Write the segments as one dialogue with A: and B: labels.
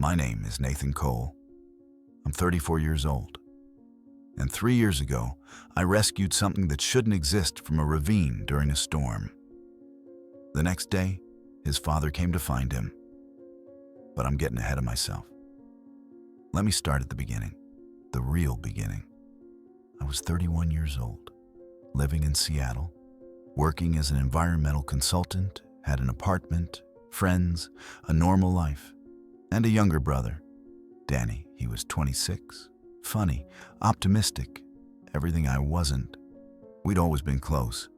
A: My name is Nathan Cole. I'm 34 years old. And 3 years ago, I rescued something that shouldn't exist from a ravine during a storm. The next day, his father came to find him. But I'm getting ahead of myself. Let me start at the beginning, the real beginning. I was 31 years old, living in Seattle, working as an environmental consultant, had an apartment, friends, a normal life, and a younger brother, Danny. He was 26, funny, optimistic, everything I wasn't. We'd always been close.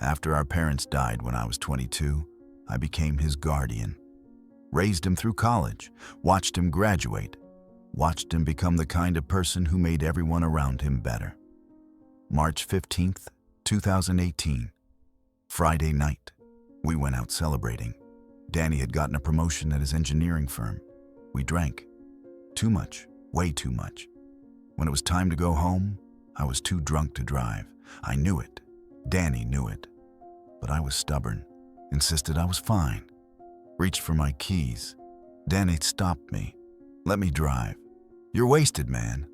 A: After our parents died when I was 22, I became his guardian. Raised him through college, watched him graduate, watched him become the kind of person who made everyone around him better. March 15th, 2018, Friday night. We went out celebrating. Danny had gotten a promotion at his engineering firm. We drank. Too much, way too much. When it was time to go home, I was too drunk to drive. I knew it. Danny knew it. But I was stubborn, insisted I was fine. Reached for my keys. Danny stopped me. Let me drive. You're wasted, man.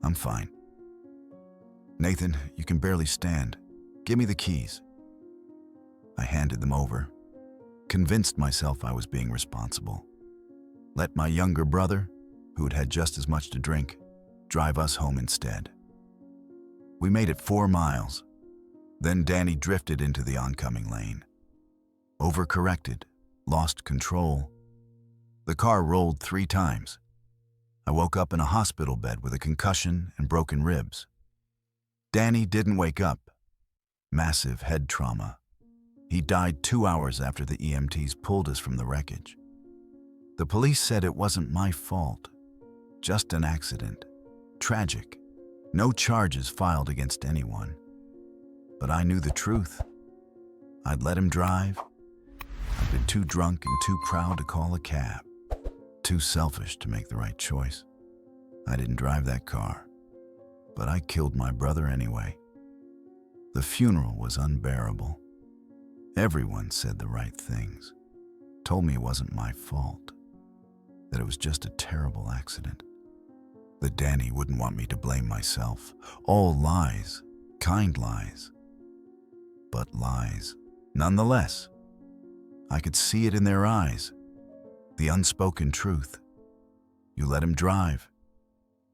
A: I'm fine. Nathan, you can barely stand. Give me the keys. I handed them over, convinced myself I was being responsible. Let my younger brother, who had had just as much to drink, drive us home instead. We made it 4 miles. Then Danny drifted into the oncoming lane. Overcorrected, lost control. The car rolled 3 times. I woke up in a hospital bed with a concussion and broken ribs. Danny didn't wake up. Massive head trauma. He died 2 hours after the EMTs pulled us from the wreckage. The police said it wasn't my fault. Just an accident. Tragic. No charges filed against anyone. But I knew the truth. I'd let him drive. I'd been too drunk and too proud to call a cab. Too selfish to make the right choice. I didn't drive that car. But I killed my brother anyway. The funeral was unbearable. Everyone said the right things. Told me it wasn't my fault. That it was just a terrible accident. That Danny wouldn't want me to blame myself. All lies. Kind lies. But lies. Nonetheless. I could see it in their eyes. The unspoken truth. You let him drive.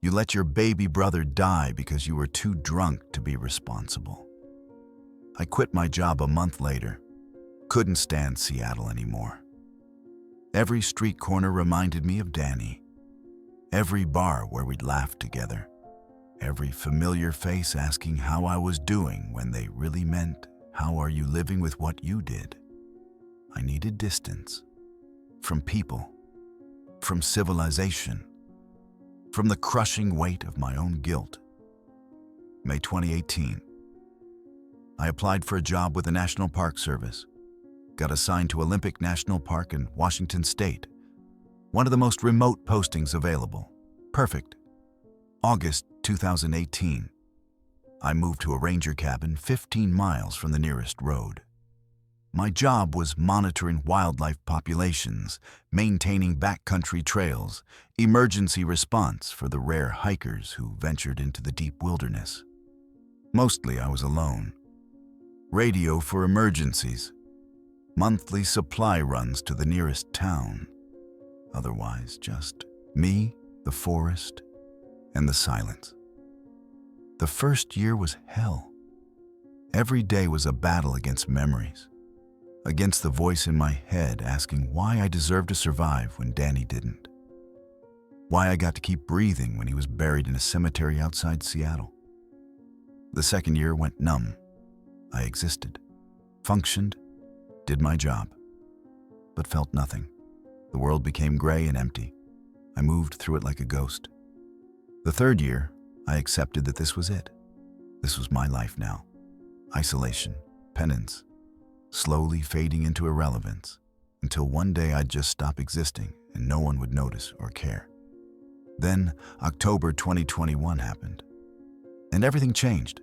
A: You let your baby brother die because you were too drunk to be responsible. I quit my job a month later. Couldn't stand Seattle anymore. Every street corner reminded me of Danny. Every bar where we'd laughed together. Every familiar face asking how I was doing when they really meant, how are you living with what you did? I needed distance. From people. From civilization. From the crushing weight of my own guilt. May 2018. I applied for a job with the National Park Service. Got assigned to Olympic National Park in Washington State. One of the most remote postings available. Perfect. August 2018. I moved to a ranger cabin 15 miles from the nearest road. My job was monitoring wildlife populations, maintaining backcountry trails, emergency response for the rare hikers who ventured into the deep wilderness. Mostly I was alone. Radio for emergencies. Monthly supply runs to the nearest town. Otherwise, just me, the forest, and the silence. The first year was hell. Every day was a battle against memories. Against the voice in my head asking why I deserved to survive when Danny didn't. Why I got to keep breathing when he was buried in a cemetery outside Seattle. The second year went numb. I existed, functioned, did my job, but felt nothing. The world became gray and empty. I moved through it like a ghost. The third year, I accepted that this was it. This was my life now. Isolation, penance, slowly fading into irrelevance, until one day I'd just stop existing and no one would notice or care. Then October 2021 happened, and everything changed.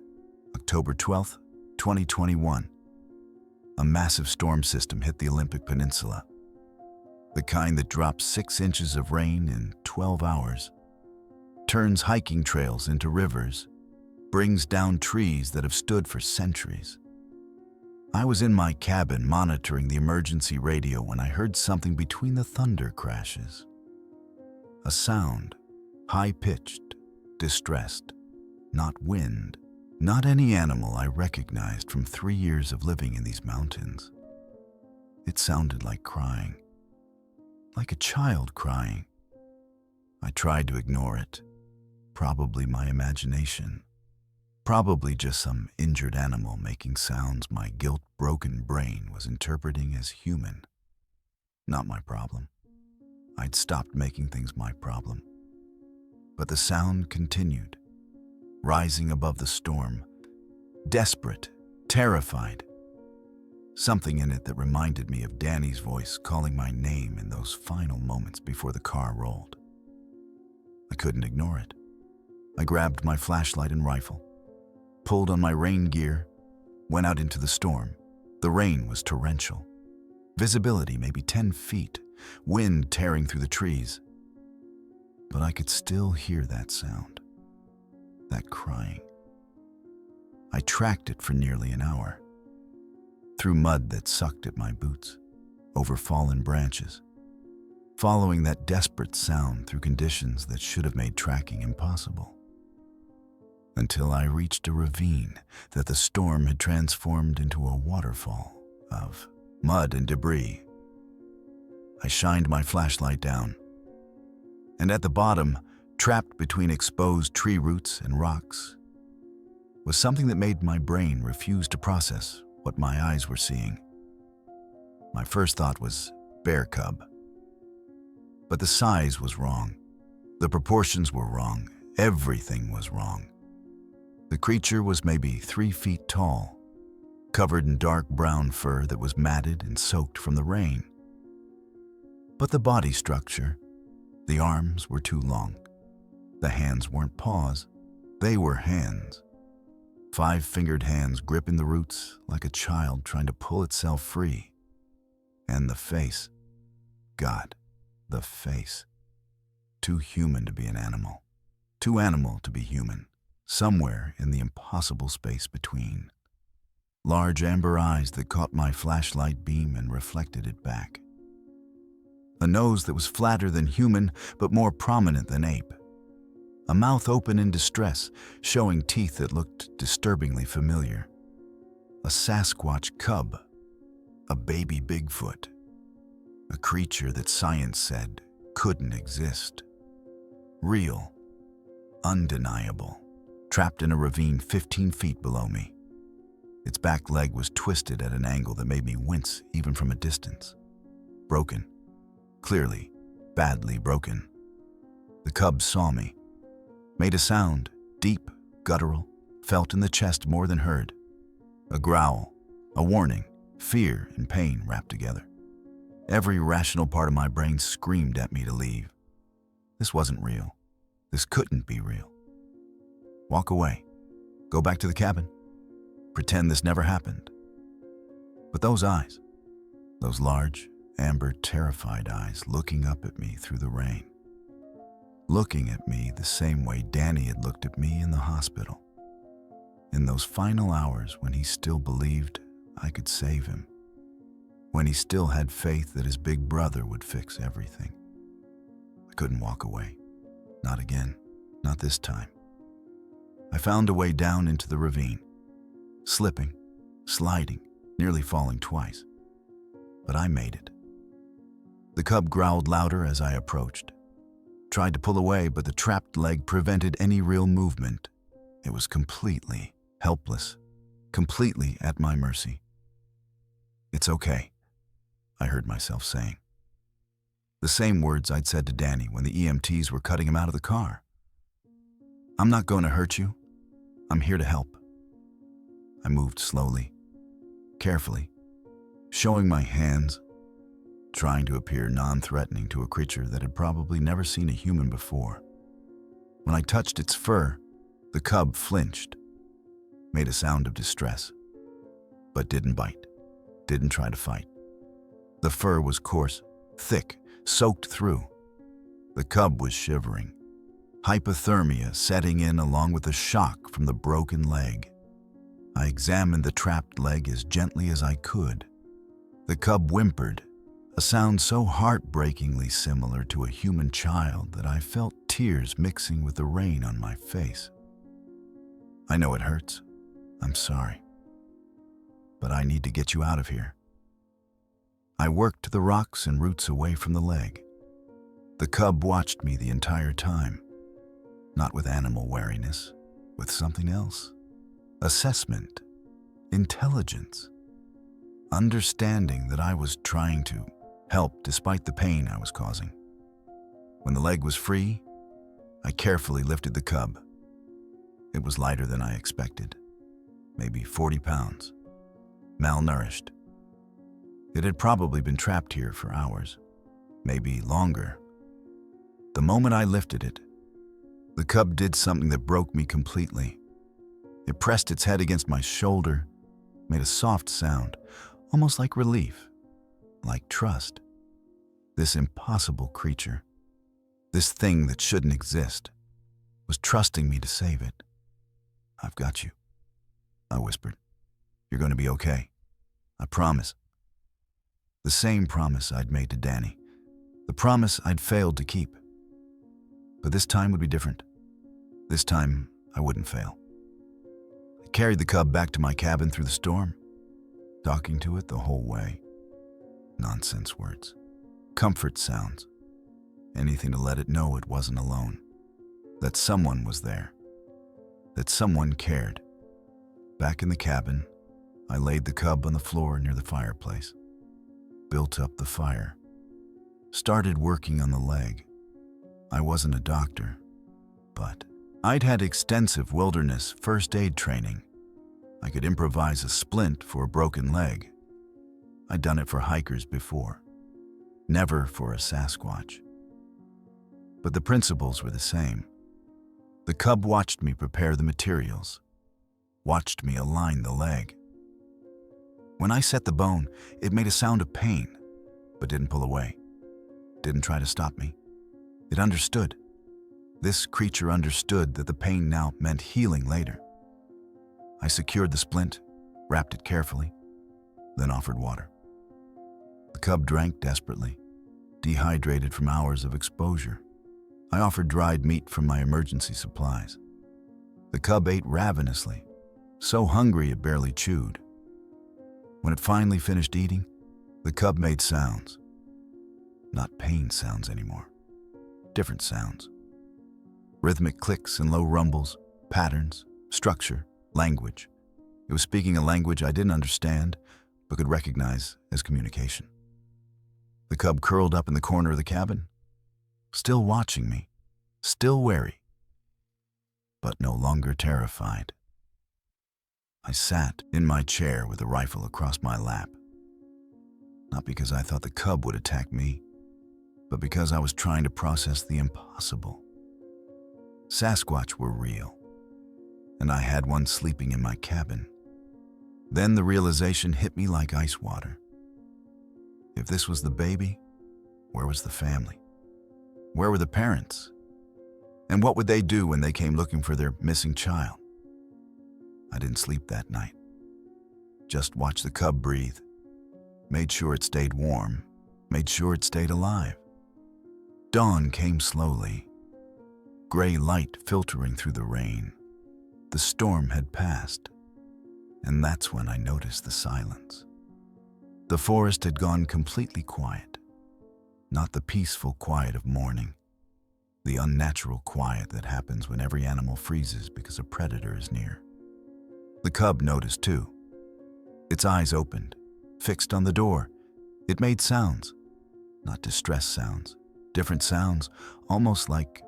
A: October 12th, 2021. A massive storm system hit the Olympic Peninsula. The kind that drops 6 inches of rain in 12 hours, turns hiking trails into rivers, brings down trees that have stood for centuries. I was in my cabin monitoring the emergency radio when I heard something between the thunder crashes. A sound, high-pitched, distressed, not wind, not any animal I recognized from 3 years of living in these mountains. It sounded like crying, like a child crying. I tried to ignore it. Probably my imagination. Probably just some injured animal making sounds my guilt-broken brain was interpreting as human. Not my problem. I'd stopped making things my problem. But the sound continued, rising above the storm, desperate, terrified. Something in it that reminded me of Danny's voice calling my name in those final moments before the car rolled. I couldn't ignore it. I grabbed my flashlight and rifle, pulled on my rain gear, went out into the storm. The rain was torrential. Visibility maybe 10 feet, wind tearing through the trees. But I could still hear that sound, that crying. I tracked it for nearly an hour, through mud that sucked at my boots, over fallen branches, following that desperate sound through conditions that should have made tracking impossible. Until I reached a ravine that the storm had transformed into a waterfall of mud and debris. I shined my flashlight down, and at the bottom, trapped between exposed tree roots and rocks, was something that made my brain refuse to process what my eyes were seeing. My first thought was bear cub. But the size was wrong. The proportions were wrong. Everything was wrong. The creature was maybe 3 feet tall, covered in dark brown fur that was matted and soaked from the rain. But the body structure, the arms were too long. The hands weren't paws, they were hands. 5-fingered hands gripping the roots like a child trying to pull itself free. And the face, God, the face. Too human to be an animal, too animal to be human. Somewhere in the impossible space between. Large amber eyes that caught my flashlight beam and reflected it back. A nose that was flatter than human, but more prominent than ape. A mouth open in distress, showing teeth that looked disturbingly familiar. A Sasquatch cub. A baby Bigfoot. A creature that science said couldn't exist. Real. Undeniable. Trapped in a ravine 15 feet below me. Its back leg was twisted at an angle that made me wince even from a distance. Broken. Clearly, badly broken. The cub saw me. Made a sound, deep, guttural, felt in the chest more than heard. A growl, a warning, fear and pain wrapped together. Every rational part of my brain screamed at me to leave. This wasn't real. This couldn't be real. Walk away. Go back to the cabin. Pretend this never happened. But those eyes, those large, amber, terrified eyes looking up at me through the rain. Looking at me the same way Danny had looked at me in the hospital. In those final hours when he still believed I could save him. When he still had faith that his big brother would fix everything. I couldn't walk away. Not again. Not this time. I found a way down into the ravine, slipping, sliding, nearly falling twice. But I made it. The cub growled louder as I approached. Tried to pull away, but the trapped leg prevented any real movement. It was completely helpless, completely at my mercy. "It's okay," I heard myself saying. The same words I'd said to Danny when the EMTs were cutting him out of the car. "I'm not going to hurt you. I'm here to help." I moved slowly, carefully, showing my hands, trying to appear non-threatening to a creature that had probably never seen a human before. When I touched its fur, the cub flinched, made a sound of distress, but didn't bite, didn't try to fight. The fur was coarse, thick, soaked through. The cub was shivering, hypothermia setting in along with the shock from the broken leg. I examined the trapped leg as gently as I could. The cub whimpered, a sound so heartbreakingly similar to a human child that I felt tears mixing with the rain on my face. I know it hurts. I'm sorry. But I need to get you out of here. I worked the rocks and roots away from the leg. The cub watched me the entire time, not with animal wariness, with something else. Assessment, intelligence, understanding that I was trying to help despite the pain I was causing. When the leg was free, I carefully lifted the cub. It was lighter than I expected, maybe 40 pounds, malnourished. It had probably been trapped here for hours, maybe longer. The moment I lifted it, the cub did something that broke me completely. It pressed its head against my shoulder, made a soft sound, almost like relief, like trust. This impossible creature, this thing that shouldn't exist, was trusting me to save it. "I've got you," I whispered. "You're going to be okay. I promise." The same promise I'd made to Danny, the promise I'd failed to keep. But this time would be different. This time, I wouldn't fail. I carried the cub back to my cabin through the storm, talking to it the whole way. Nonsense words, comfort sounds, anything to let it know it wasn't alone, that someone was there, that someone cared. Back in the cabin, I laid the cub on the floor near the fireplace, built up the fire, started working on the leg. I wasn't a doctor, but I'd had extensive wilderness first aid training. I could improvise a splint for a broken leg. I'd done it for hikers before, never for a Sasquatch. But the principles were the same. The cub watched me prepare the materials, watched me align the leg. When I set the bone, it made a sound of pain, but didn't pull away, didn't try to stop me. It understood. This creature understood that the pain now meant healing later. I secured the splint, wrapped it carefully, then offered water. The cub drank desperately, dehydrated from hours of exposure. I offered dried meat from my emergency supplies. The cub ate ravenously, so hungry it barely chewed. When it finally finished eating, the cub made sounds. Not pain sounds anymore, different sounds. Rhythmic clicks and low rumbles, patterns, structure, language. It was speaking a language I didn't understand, but could recognize as communication. The cub curled up in the corner of the cabin, still watching me, still wary, but no longer terrified. I sat in my chair with a rifle across my lap, not because I thought the cub would attack me, but because I was trying to process the impossible. Sasquatch were real, and I had one sleeping in my cabin. Then the realization hit me like ice water. If this was the baby, where was the family? Where were the parents? And what would they do when they came looking for their missing child? I didn't sleep that night. Just watched the cub breathe, made sure it stayed warm, made sure it stayed alive. Dawn came slowly, gray light filtering through the rain. The storm had passed, and that's when I noticed the silence. The forest had gone completely quiet, not the peaceful quiet of morning, the unnatural quiet that happens when every animal freezes because a predator is near. The cub noticed too. Its eyes opened, fixed on the door. It made sounds, not distress sounds, different sounds, almost like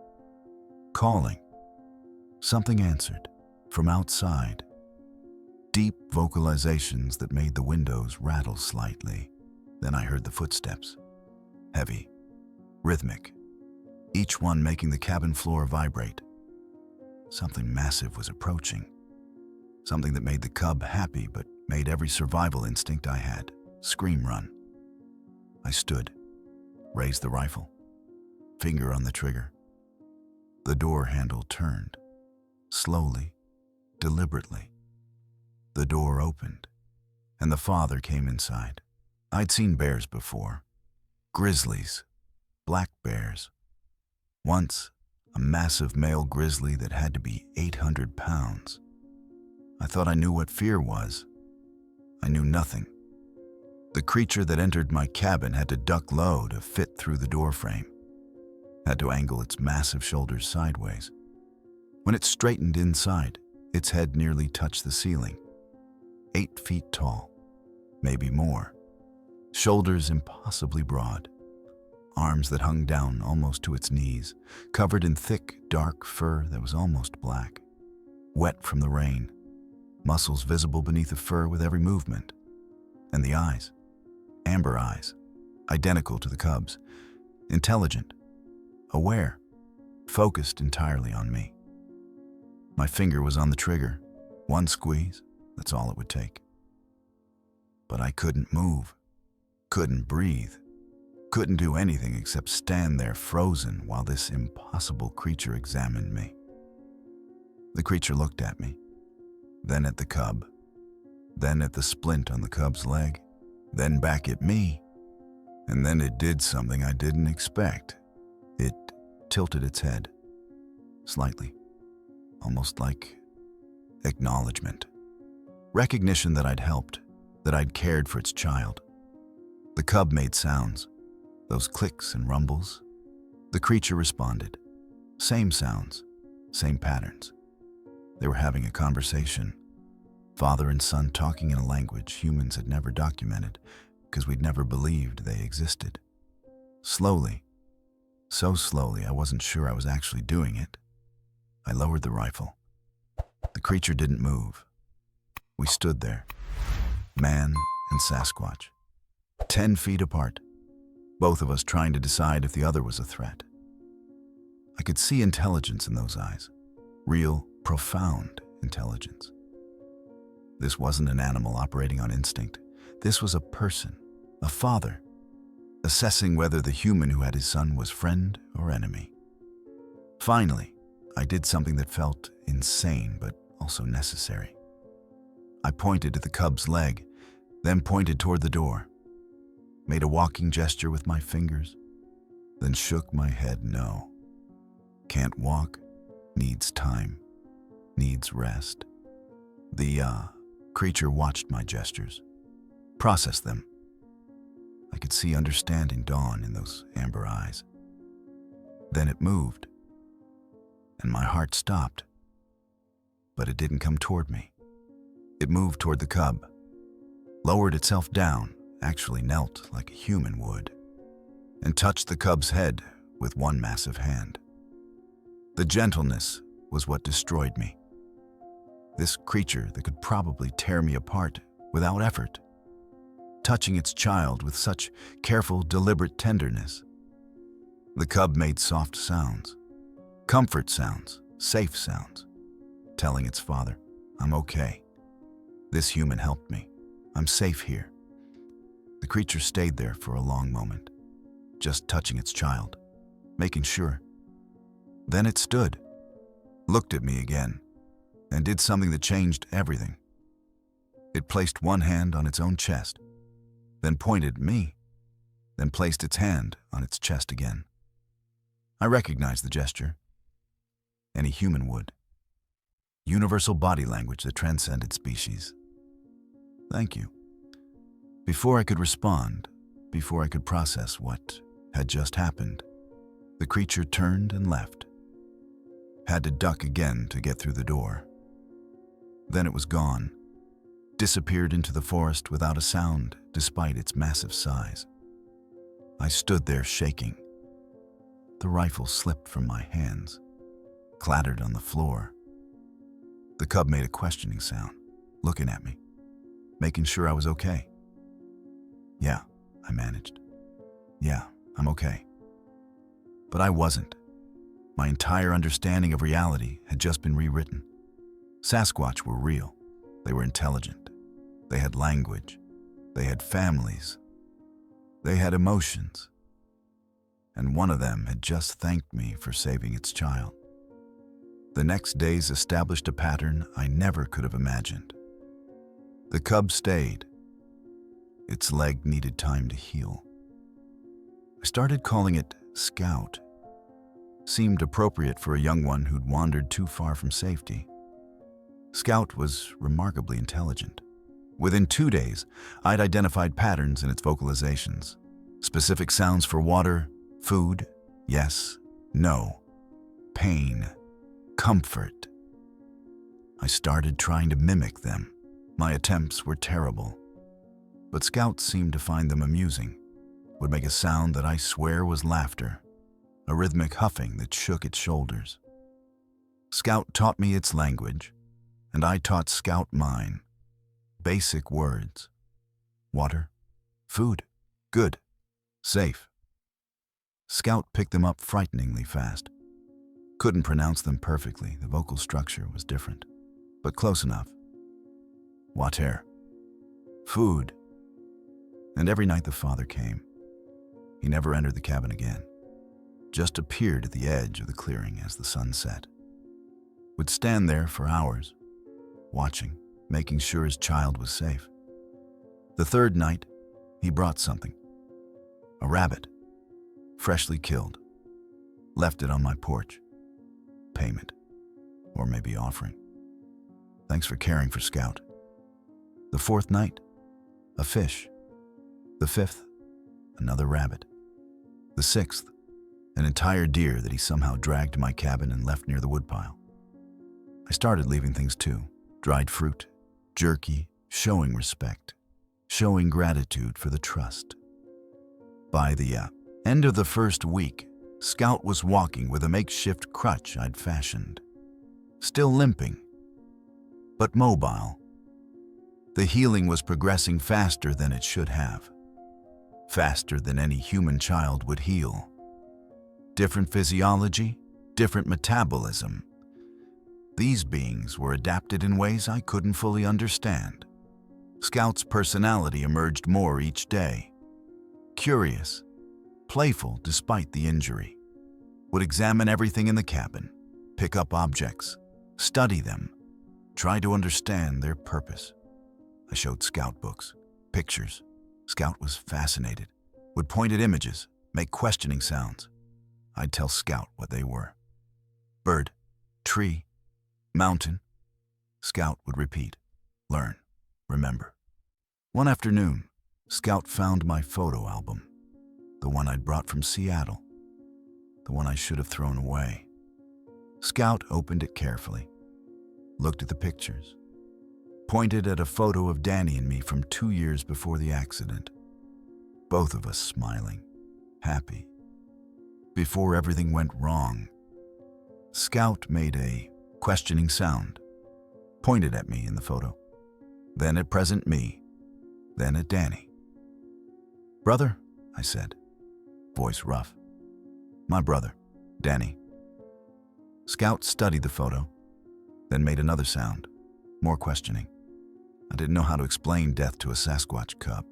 A: calling. Something answered from outside. Deep vocalizations that made the windows rattle slightly. Then I heard the footsteps, heavy, rhythmic, each one making the cabin floor vibrate. Something massive was approaching, something that made the cub happy but made every survival instinct I had scream run. I stood, Raised the rifle, finger on the trigger. The door handle turned, slowly, deliberately. The door opened, and the father came inside. I'd seen bears before, grizzlies, black bears. Once, a massive male grizzly that had to be 800 pounds. I thought I knew what fear was. I knew nothing. The creature that entered my cabin had to duck low to fit through the door frame, had to angle its massive shoulders sideways. When it straightened inside, its head nearly touched the ceiling. 8 feet tall, maybe more. Shoulders impossibly broad. Arms that hung down almost to its knees, covered in thick, dark fur that was almost black. Wet from the rain, muscles visible beneath the fur with every movement. And the eyes, amber eyes, identical to the cub's, intelligent, aware, focused entirely on me. My finger was on the trigger. One squeeze, that's all it would take. But I couldn't move, couldn't breathe, couldn't do anything except stand there frozen while this impossible creature examined me. The creature looked at me, then at the cub, then at the splint on the cub's leg, then back at me, and then it did something I didn't expect. It tilted its head, slightly, almost like acknowledgement. Recognition that I'd helped, that I'd cared for its child. The cub made sounds, those clicks and rumbles. The creature responded. Same sounds, same patterns. They were having a conversation. Father and son talking in a language humans had never documented because we'd never believed they existed. Slowly, so slowly I wasn't sure I was actually doing it, I lowered the rifle. The creature didn't move. We stood there, man and Sasquatch, 10 feet apart, both of us trying to decide if the other was a threat. I could see intelligence in those eyes, real, profound intelligence. This wasn't an animal operating on instinct. This was a person, a father, assessing whether the human who had his son was friend or enemy. Finally, I did something that felt insane but also necessary. I pointed to the cub's leg, then pointed toward the door, made a walking gesture with my fingers, then shook my head no. Can't walk, needs time, needs rest. The creature watched my gestures, processed them. I could see understanding dawn in those amber eyes. Then it moved, and my heart stopped. But it didn't come toward me. It moved toward the cub, lowered itself down, actually knelt like a human would, and touched the cub's head with one massive hand. The gentleness was what destroyed me. This creature that could probably tear me apart without effort, touching its child with such careful, deliberate tenderness. The cub made soft sounds, comfort sounds, safe sounds, telling its father, "I'm okay. This human helped me. I'm safe here." The creature stayed there for a long moment, just touching its child, making sure. Then it stood, looked at me again, and did something that changed everything. It placed one hand on its own chest, then pointed at me, then placed its hand on its chest again. I recognized the gesture. Any human would. Universal body language that transcended species. Thank you. Before I could respond, before I could process what had just happened, the creature turned and left. Had to duck again to get through the door. Then it was gone, disappeared into the forest without a sound despite its massive size. I stood there shaking. The rifle slipped from my hands, clattered on the floor. The cub made a questioning sound, looking at me, making sure I was okay. "Yeah," I managed. "Yeah, I'm okay." But I wasn't. My entire understanding of reality had just been rewritten. Sasquatch were real. They were intelligent. They had language. They had families. They had emotions. and one of them had just thanked me for saving its child. The next days established a pattern I never could have imagined. The cub stayed. Its leg needed time to heal. I started calling it Scout. Seemed appropriate for a young one who'd wandered too far from safety. Scout was remarkably intelligent. Within 2 days, I'd identified patterns in its vocalizations. Specific sounds for water, food, yes, no, pain, comfort. I started trying to mimic them. My attempts were terrible. But Scout seemed to find them amusing. Would make a sound that I swear was laughter, a rhythmic huffing that shook its shoulders. Scout taught me its language, and I taught Scout mine. Basic words. Water, food, good, safe. Scout picked them up frighteningly fast. Couldn't pronounce them perfectly, the vocal structure was different, but close enough. Water, food. And every night the father came. He never entered the cabin again, just appeared at the edge of the clearing as the sun set. Would stand there for hours, watching, making sure his child was safe. The third night, he brought something. A rabbit, freshly killed. Left it on my porch. Payment, or maybe offering. Thanks for caring for Scout. The fourth night, a fish. The fifth, another rabbit. The sixth, an entire deer that he somehow dragged to my cabin and left near the woodpile. I started leaving things too. Dried fruit, jerky, showing respect, showing gratitude for the trust. By the end of the first week, Scout was walking with a makeshift crutch I'd fashioned. Still limping, but mobile. The healing was progressing faster than it should have. Faster than any human child would heal. Different physiology, different metabolism. These beings were adapted in ways I couldn't fully understand. Scout's personality emerged more each day. Curious, playful despite the injury. Would examine everything in the cabin, pick up objects, study them, try to understand their purpose. I showed Scout books, pictures. Scout was fascinated, would point at images, make questioning sounds. I'd tell Scout what they were. Bird, tree, mountain. Scout would repeat, learn, remember. One afternoon, Scout found my photo album, the one I'd brought from Seattle, the one I should have thrown away. Scout opened it carefully, looked at the pictures, pointed at a photo of Danny and me from 2 years before the accident. Both of us smiling, happy. Before everything went wrong, Scout made a questioning sound, pointed at me in the photo, then at present me, then at Danny. Brother, I said, voice rough. My brother, Danny. Scout studied the photo, then made another sound, more questioning. I didn't know how to explain death to a Sasquatch cub,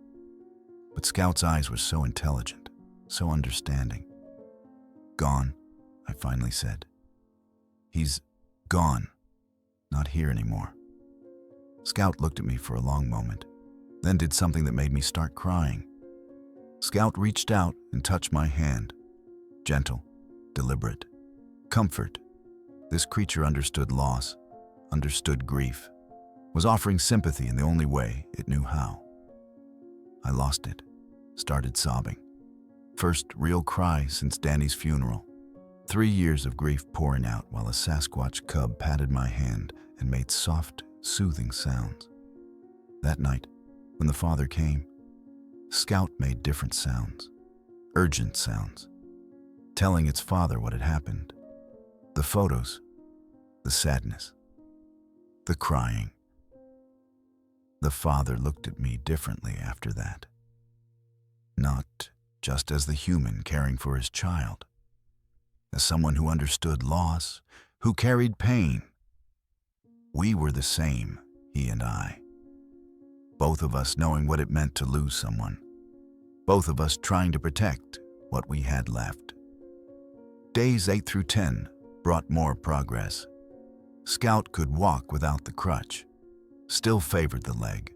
A: but Scout's eyes were so intelligent, so understanding. Gone, I finally said. He's gone, not here anymore. Scout looked at me for a long moment, then did something that made me start crying. Scout reached out and touched my hand. Gentle, deliberate. Comfort. This creature understood loss, understood grief, was offering sympathy in the only way it knew how. I lost it, started sobbing. First real cry since Danny's funeral. 3 years of grief pouring out while a Sasquatch cub patted my hand and made soft, soothing sounds. That night, when the father came, Scout made different sounds, urgent sounds, telling its father what had happened. The photos, the sadness, the crying. The father looked at me differently after that. Not just as the human caring for his child, as someone who understood loss, who carried pain. We were the same, he and I. Both of us knowing what it meant to lose someone. Both of us trying to protect what we had left. Days 8 through 10 brought more progress. Scout could walk without the crutch, still favored the leg,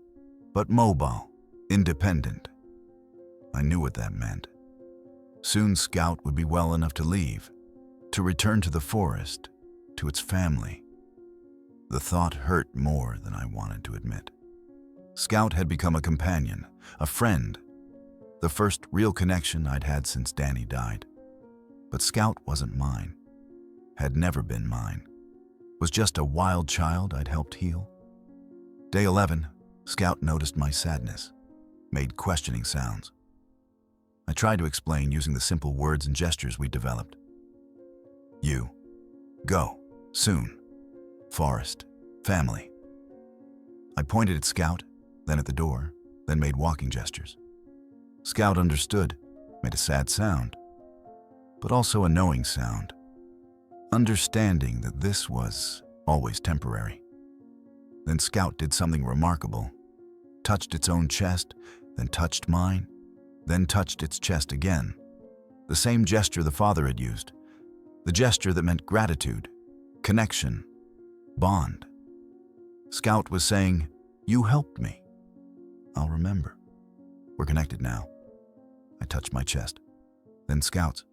A: but mobile, independent. I knew what that meant. Soon Scout would be well enough to leave, to return to the forest, to its family. The thought hurt more than I wanted to admit. Scout had become a companion, a friend, the first real connection I'd had since Danny died. But Scout wasn't mine, had never been mine, was just a wild child I'd helped heal. Day 11, Scout noticed my sadness, made questioning sounds. I tried to explain using the simple words and gestures we'd developed. You. Go. Soon. Forest. Family. I pointed at Scout, then at the door, then made walking gestures. Scout understood, made a sad sound, but also a knowing sound, understanding that this was always temporary. Then Scout did something remarkable, touched its own chest, then touched mine, then touched its chest again. The same gesture the father had used, the gesture that meant gratitude, connection, bond. Scout was saying, "You helped me. I'll remember. We're connected now." I touched my chest, then Scout's,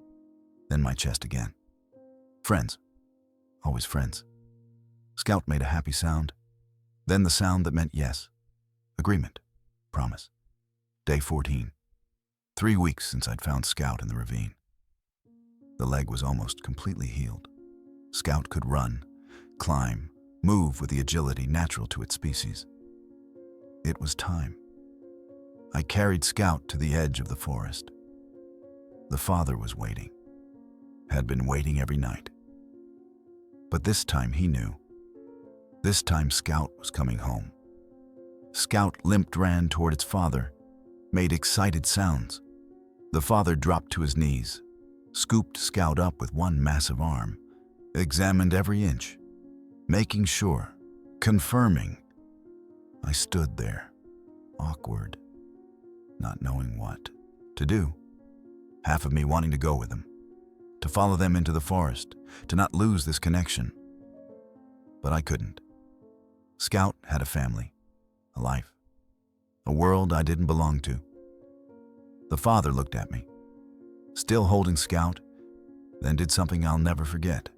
A: then my chest again. Friends. Always friends. Scout made a happy sound, then the sound that meant yes. Agreement. Promise. Day 14. 3 weeks since I'd found Scout in the ravine. The leg was almost completely healed. Scout could run, climb, move with the agility natural to its species. It was time. I carried Scout to the edge of the forest. The father was waiting, had been waiting every night. But this time he knew. This time Scout was coming home. Scout limped ran toward its father, made excited sounds. The father dropped to his knees, scooped Scout up with one massive arm, examined every inch, making sure, confirming. I stood there, awkward, not knowing what to do. Half of me wanting to go with them, to follow them into the forest, to not lose this connection. But I couldn't. Scout had a family, a life, a world I didn't belong to. The father looked at me, still holding Scout, then did something I'll never forget.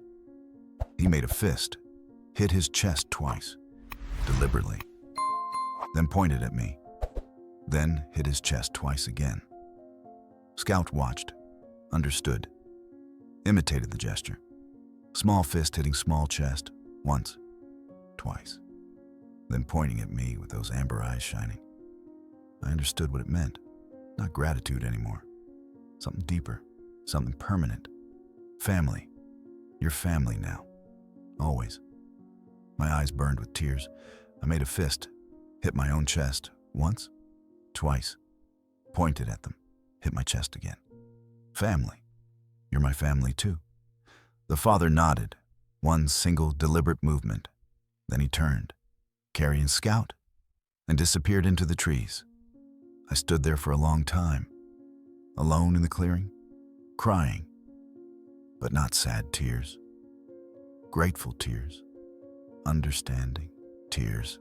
A: He made a fist, hit his chest twice, deliberately, then pointed at me, then hit his chest twice again. Scout watched, understood, imitated the gesture. Small fist hitting small chest, once, twice, then pointing at me with those amber eyes shining. I understood what it meant. Not gratitude anymore. Something deeper, something permanent. Family. You're family now. Always. My eyes burned with tears. I made a fist, hit my own chest, once, twice, pointed at them, hit my chest again. Family. You're my family too. The father nodded, one single deliberate movement. Then he turned, carrying Scout, and disappeared into the trees. I stood there for a long time, alone in the clearing, crying, but not sad tears. Grateful tears, understanding tears.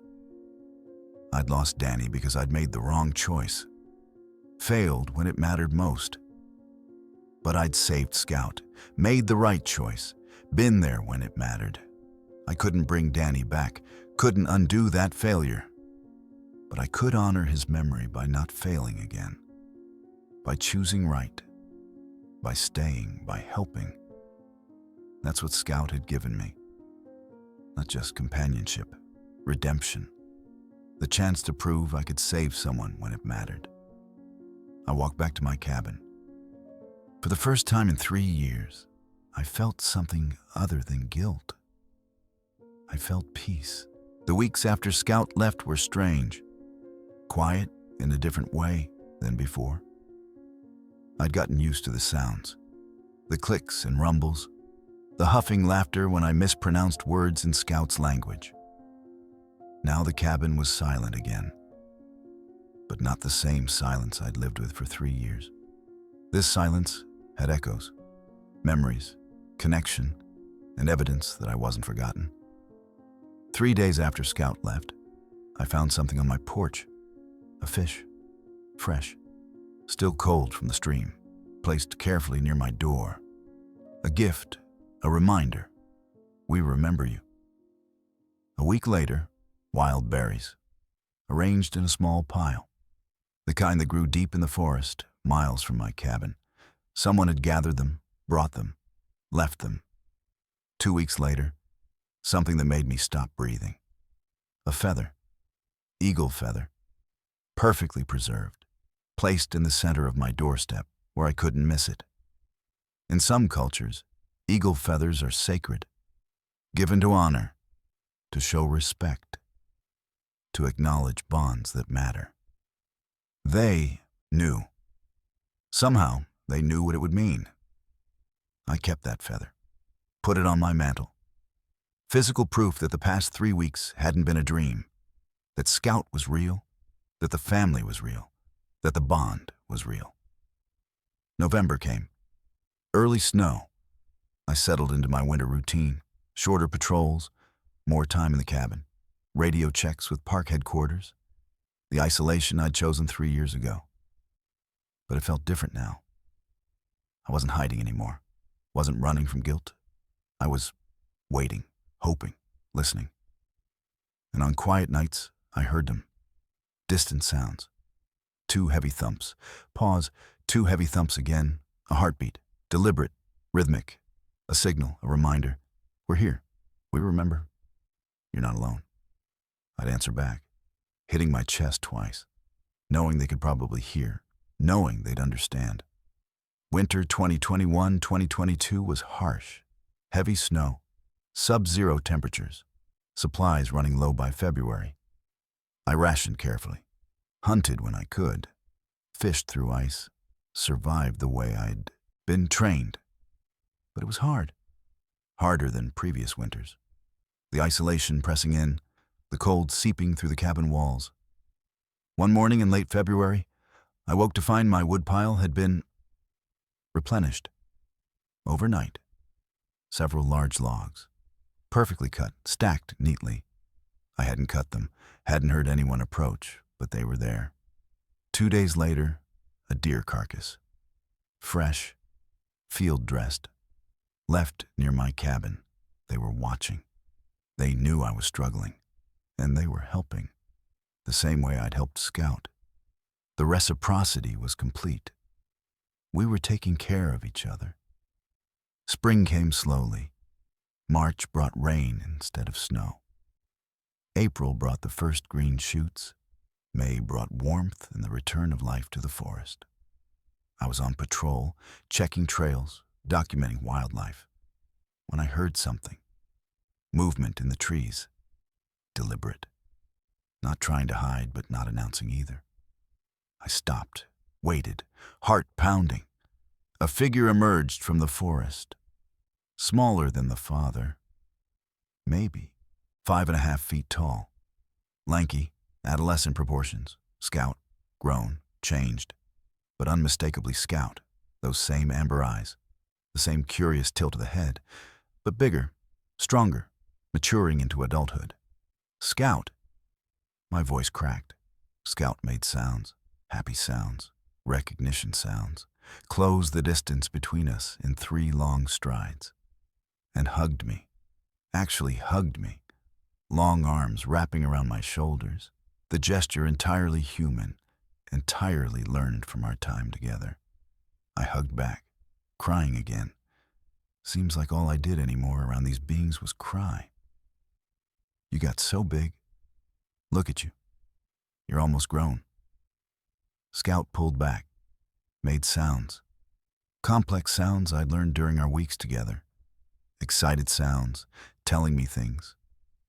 A: I'd lost Danny because I'd made the wrong choice, failed when it mattered most. But I'd saved Scout, made the right choice, been there when it mattered. I couldn't bring Danny back, couldn't undo that failure. But I could honor his memory by not failing again, by choosing right, by staying, by helping. That's what Scout had given me. Not just companionship, redemption, the chance to prove I could save someone when it mattered. I walked back to my cabin. For the first time in 3 years, I felt something other than guilt. I felt peace. The weeks after Scout left were strange. Quiet in a different way than before. I'd gotten used to the sounds, the clicks and rumbles, the huffing laughter when I mispronounced words in Scout's language. Now the cabin was silent again, but not the same silence I'd lived with for 3 years. This silence had echoes, memories, connection, and evidence that I wasn't forgotten. 3 days after Scout left, I found something on my porch. A fish, fresh, still cold from the stream, placed carefully near my door. A gift, a reminder. We remember you. A week later, wild berries, arranged in a small pile, the kind that grew deep in the forest, miles from my cabin. Someone had gathered them, brought them, left them. 2 weeks later, something that made me stop breathing. A feather, eagle feather, perfectly preserved, placed in the center of my doorstep where I couldn't miss it. In some cultures, eagle feathers are sacred, given to honor, to show respect, to acknowledge bonds that matter. They knew. Somehow, they knew what it would mean. I kept that feather, put it on my mantle. Physical proof that the past 3 weeks hadn't been a dream, that Scout was real, that the family was real, that the bond was real. November came. Early snow. I settled into my winter routine, shorter patrols, more time in the cabin, radio checks with park headquarters, the isolation I'd chosen 3 years ago. But it felt different now. I wasn't hiding anymore, wasn't running from guilt. I was waiting, hoping, listening. And on quiet nights, I heard them. Distant sounds. 2 heavy thumps. Pause. 2 heavy thumps again. A heartbeat. Deliberate. Rhythmic. A signal. A reminder. We're here. We remember. You're not alone. I'd answer back, hitting my chest twice, knowing they could probably hear, knowing they'd understand. Winter 2021-2022 was harsh. Heavy snow. Sub-zero temperatures. Supplies running low by February. I rationed carefully, hunted when I could, fished through ice, survived the way I'd been trained. But it was hard. Harder than previous winters. The isolation pressing in, the cold seeping through the cabin walls. One morning in late February, I woke to find my woodpile had been replenished. Overnight. Several large logs, perfectly cut, stacked neatly. I hadn't cut them, hadn't heard anyone approach, but they were there. 2 days later, a deer carcass. Fresh, field-dressed, left near my cabin. They were watching. They knew I was struggling, and they were helping, the same way I'd helped Scout. The reciprocity was complete. We were taking care of each other. Spring came slowly. March brought rain instead of snow. April brought the first green shoots. May brought warmth and the return of life to the forest. I was on patrol, checking trails, documenting wildlife, when I heard something. Movement in the trees. Deliberate. Not trying to hide, but not announcing either. I stopped, waited, heart pounding. A figure emerged from the forest. Smaller than the father. Maybe 5.5 feet tall. Lanky, adolescent proportions. Scout, grown, changed. But unmistakably Scout. Those same amber eyes. The same curious tilt of the head. But bigger, stronger, maturing into adulthood. Scout. My voice cracked. Scout made sounds. Happy sounds. Recognition sounds. Closed the distance between us in 3 long strides. And hugged me. Actually hugged me. Long arms wrapping around my shoulders. The gesture entirely human, entirely learned from our time together. I hugged back, crying again. Seems like all I did anymore around these beings was cry. You got so big. Look at you. You're almost grown. Scout pulled back, made sounds. Complex sounds I'd learned during our weeks together. Excited sounds, telling me things.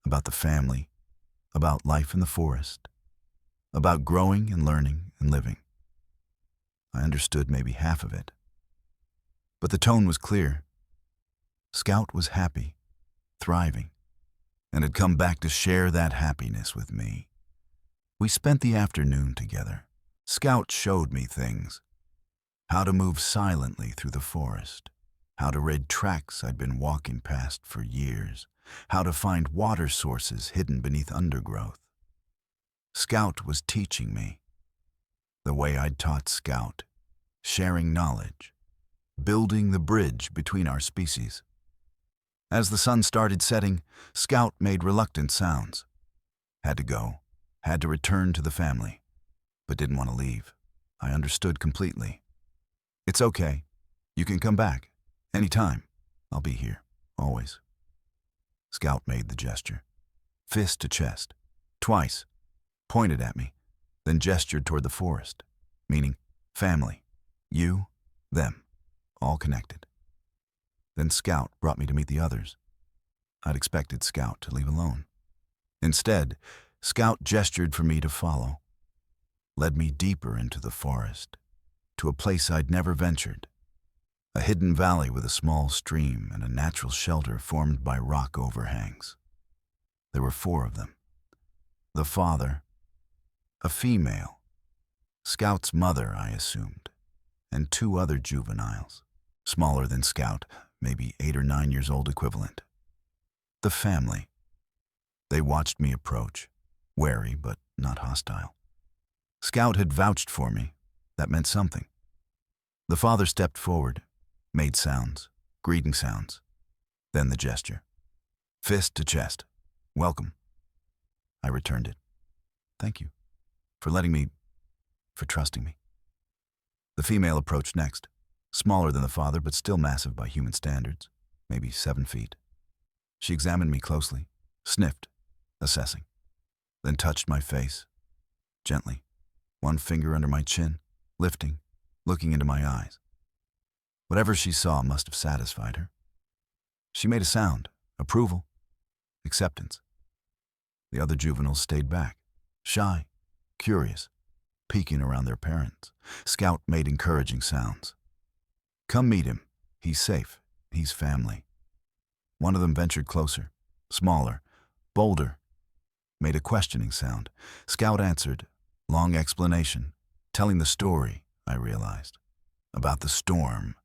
A: About the family, about life in the forest, about growing and learning and living. I understood maybe half of it. But the tone was clear. Scout was happy, thriving, and had come back to share that happiness with me. We spent the afternoon together. Scout showed me things. how to move silently through the forest, how to rid tracks I'd been walking past for years, how to find water sources hidden beneath undergrowth. Scout was teaching me the way I'd taught Scout, sharing knowledge, building the bridge between our species. As the sun started setting, Scout made reluctant sounds. Had to go, had to return to the family, but didn't want to leave. I understood completely. It's okay. You can come back. Anytime. I'll be here. Always. Scout made the gesture. Fist to chest. Twice. Pointed at me, then gestured toward the forest, meaning family. You, them. All connected. Then Scout brought me to meet the others. I'd expected Scout to leave alone. Instead, Scout gestured for me to follow, led me deeper into the forest, to a place I'd never ventured, a hidden valley with a small stream and a natural shelter formed by rock overhangs. There were 4 of them. The father, a female, Scout's mother, I assumed, and 2 other juveniles, smaller than Scout, maybe 8 or 9 years old equivalent. The family. They watched me approach, wary but not hostile. Scout had vouched for me. That meant something. The father stepped forward, made sounds, greeting sounds, then the gesture. Fist to chest. Welcome. I returned it. Thank you. For trusting me. The female approached next, smaller than the father but still massive by human standards, maybe 7 feet. She examined me closely, sniffed, assessing, then touched my face, gently, one finger under my chin, lifting, looking into my eyes. Whatever she saw must have satisfied her. She made a sound, approval, acceptance. The other juveniles stayed back, shy, curious, peeking around their parents. Scout made encouraging sounds. Come meet him. He's safe. He's family. One of them ventured closer, smaller, bolder, made a questioning sound. Scout answered, long explanation, telling the story, I realized, about the storm,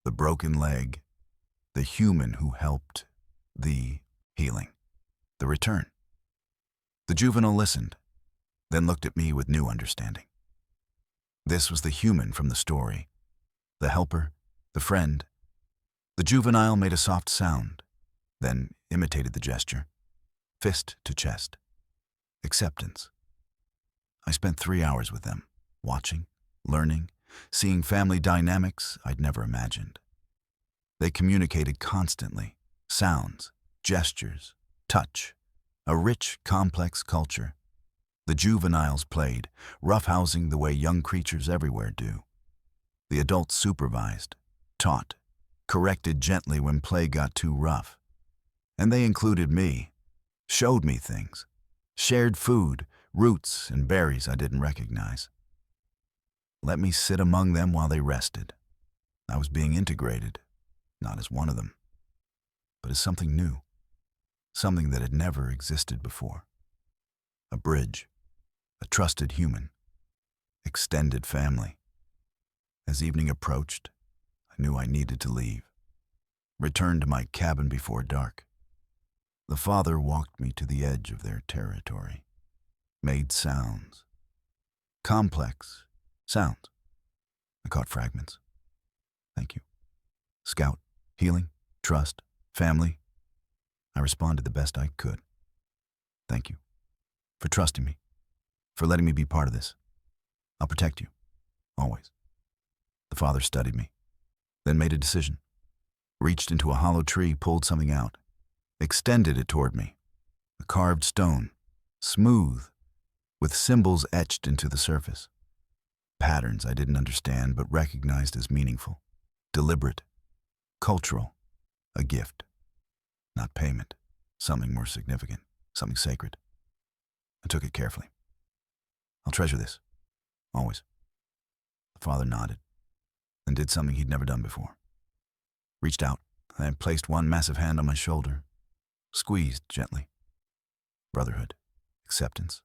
A: the broken leg, the human who helped, the healing, the return. The juvenile listened, then looked at me with new understanding. This was the human from the story, the helper, the friend. The juvenile made a soft sound, then imitated the gesture, fist to chest. Acceptance. I spent 3 hours with them, watching, learning, seeing family dynamics I'd never imagined. They communicated constantly, sounds, gestures, touch, a rich, complex culture. The juveniles played, roughhousing the way young creatures everywhere do. The adults supervised, taught, corrected gently when play got too rough. And they included me, showed me things, shared food, roots and berries I didn't recognize. Let me sit among them while they rested. I was being integrated, not as one of them, but as something new, something that had never existed before. A bridge, a trusted human, extended family. As evening approached, I knew I needed to leave, return to my cabin before dark. The father walked me to the edge of their territory, made sounds, complex sounds. I caught fragments. Thank you. Scout, healing, trust, family. I responded the best I could. Thank you for trusting me, for letting me be part of this. I'll protect you, always. The father studied me, then made a decision, reached into a hollow tree, pulled something out, extended it toward me. A carved stone, smooth, with symbols etched into the surface. Patterns I didn't understand but recognized as meaningful, deliberate, cultural, a gift, not payment, something more significant, something sacred. I took it carefully. I'll treasure this, always. The father nodded, and did something he'd never done before. Reached out, and placed one massive hand on my shoulder, squeezed gently. Brotherhood, acceptance,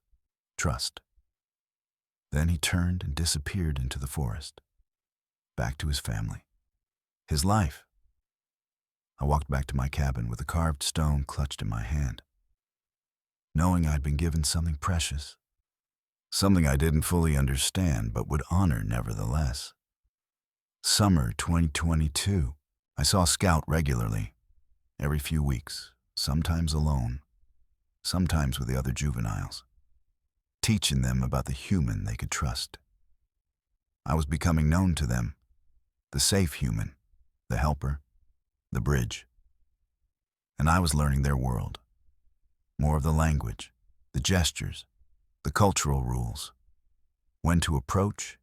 A: trust. Then he turned and disappeared into the forest, back to his family, his life. I walked back to my cabin with a carved stone clutched in my hand, knowing I'd been given something precious, something I didn't fully understand but would honor nevertheless. Summer 2022. I saw Scout regularly, every few weeks, sometimes alone, sometimes with the other juveniles, teaching them about the human they could trust. I was becoming known to them, the safe human, the helper, the bridge. And I was learning their world, more of the language, the gestures, the cultural rules, when to approach,